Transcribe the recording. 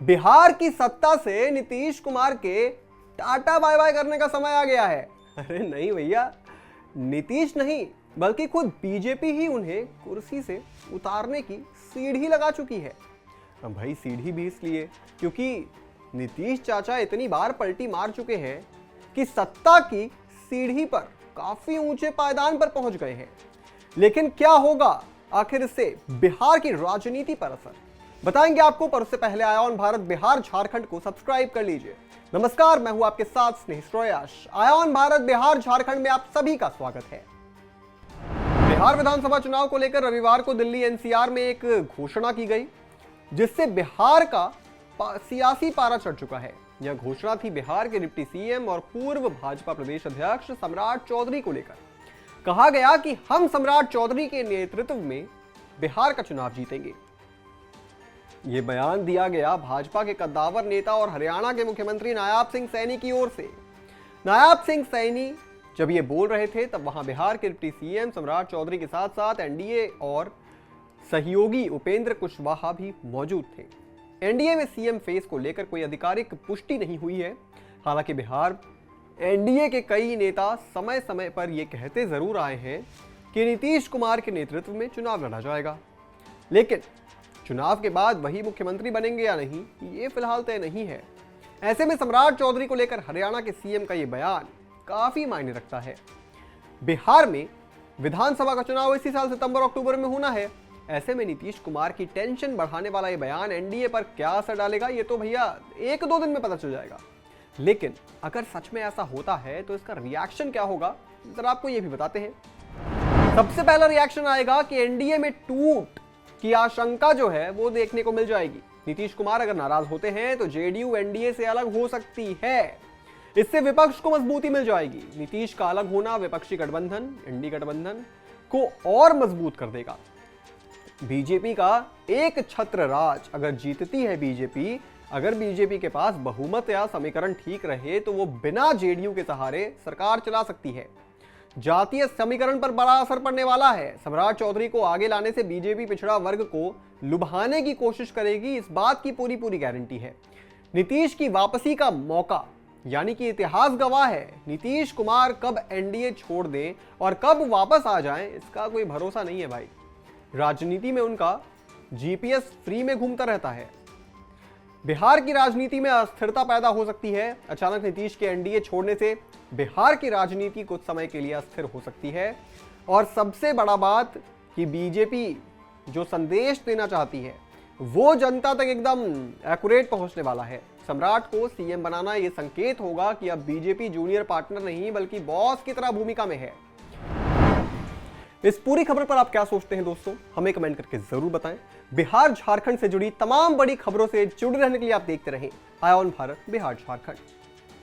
बिहार की सत्ता से नीतीश कुमार के टाटा बाय बाय करने का समय आ गया है। अरे नहीं भैया, नीतीश नहीं बल्कि खुद बीजेपी ही उन्हें कुर्सी से उतारने की सीढ़ी लगा चुकी है। अब भाई सीढ़ी भी इसलिए क्योंकि नीतीश चाचा इतनी बार पलटी मार चुके हैं कि सत्ता की सीढ़ी पर काफी ऊंचे पायदान पर पहुंच गए हैं। लेकिन क्या होगा आखिर इससे बिहार की राजनीति पर असर, बताएंगे आपको। पर उससे पहले आयान भारत बिहार झारखंड को सब्सक्राइब कर लीजिए। नमस्कार, मैं हूं आपके साथ स्नेहित। आयान भारत बिहार झारखंड में आप सभी का स्वागत है। बिहार विधानसभा चुनाव को लेकर रविवार को दिल्ली एनसीआर में एक घोषणा की गई, जिससे बिहार का सियासी पारा चढ़ चुका है। यह घोषणा थी बिहार के डिप्टी सीएम और पूर्व भाजपा प्रदेश अध्यक्ष सम्राट चौधरी को लेकर। कहा गया कि हम सम्राट चौधरी के नेतृत्व में बिहार का चुनाव जीतेंगे। यह बयान दिया गया भाजपा के कद्दावर नेता और हरियाणा के मुख्यमंत्री नायाब सिंह सैनी की ओर से। नायाब सिंह सैनी जब ये बोल रहे थे तब वहां बिहार के डिप्टी सीएम सम्राट चौधरी के साथ साथ एनडीए और सहयोगी उपेंद्र कुशवाहा भी मौजूद थे। एनडीए में सीएम फेस को लेकर कोई आधिकारिक पुष्टि नहीं हुई है। हालांकि बिहार एनडीए के कई नेता समय समय पर यह कहते जरूर आए हैं कि नीतीश कुमार के नेतृत्व में चुनाव लड़ा जाएगा, लेकिन चुनाव के बाद वही मुख्यमंत्री बनेंगे या नहीं, ये फिलहाल तय नहीं है। ऐसे में सम्राट चौधरी को लेकर हरियाणा के सीएम का यह बयान काफी मायने रखता है। बिहार में विधानसभा का चुनाव इसी साल सितंबर अक्टूबर में होना है। ऐसे में नीतीश कुमार की टेंशन बढ़ाने वाला यह बयान एनडीए पर क्या असर डालेगा, ये तो भैया 1-2 दिन में पता चल जाएगा। लेकिन अगर सच में ऐसा होता है तो इसका रिएक्शन क्या होगा, जरा आपको ये भी बताते हैं। सबसे पहला रिएक्शन आएगा कि एनडीए में टूट की आशंका जो है वो देखने को मिल जाएगी। नीतीश कुमार अगर नाराज होते हैं तो जेडीयू एनडीए से अलग हो सकती है। इससे विपक्ष को मजबूती मिल जाएगी। नीतीश का अलग होना विपक्षी गठबंधन एनडीए गठबंधन को और मजबूत कर देगा। बीजेपी का एक छत्र राज अगर जीतती है बीजेपी, अगर बीजेपी के पास बहुमत या समीकरण ठीक रहे तो वो बिना जेडीयू के सहारे सरकार चला सकती है। जातीय समीकरण पर बड़ा असर पड़ने वाला है। सम्राट चौधरी को आगे लाने से बीजेपी पिछड़ा वर्ग को लुभाने की कोशिश करेगी, इस बात की पूरी गारंटी है। नीतीश की वापसी का मौका, यानी कि इतिहास गवाह है। नीतीश कुमार कब एनडीए छोड़ दें और कब वापस आ जाएं, इसका कोई भरोसा नहीं है भाई। राजनीति में उनका जीपीएस फ्री में घूमता रहता है। बिहार की राजनीति में अस्थिरता पैदा हो सकती है। अचानक नीतीश के एनडीए छोड़ने से बिहार की राजनीति कुछ समय के लिए अस्थिर हो सकती है। और सबसे बड़ा बात कि बीजेपी जो संदेश देना चाहती है वो जनता तक एकदम एक्यूरेट पहुंचने वाला है। सम्राट को सीएम बनाना यह संकेत होगा कि अब बीजेपी जूनियर पार्टनर नहीं बल्कि बॉस की तरह भूमिका में है। इस पूरी खबर पर आप क्या सोचते हैं दोस्तों, हमें कमेंट करके जरूर बताएं। बिहार झारखंड से जुड़ी तमाम बड़ी खबरों से जुड़े रहने के लिए आप देखते रहें आयान भारत बिहार झारखंड।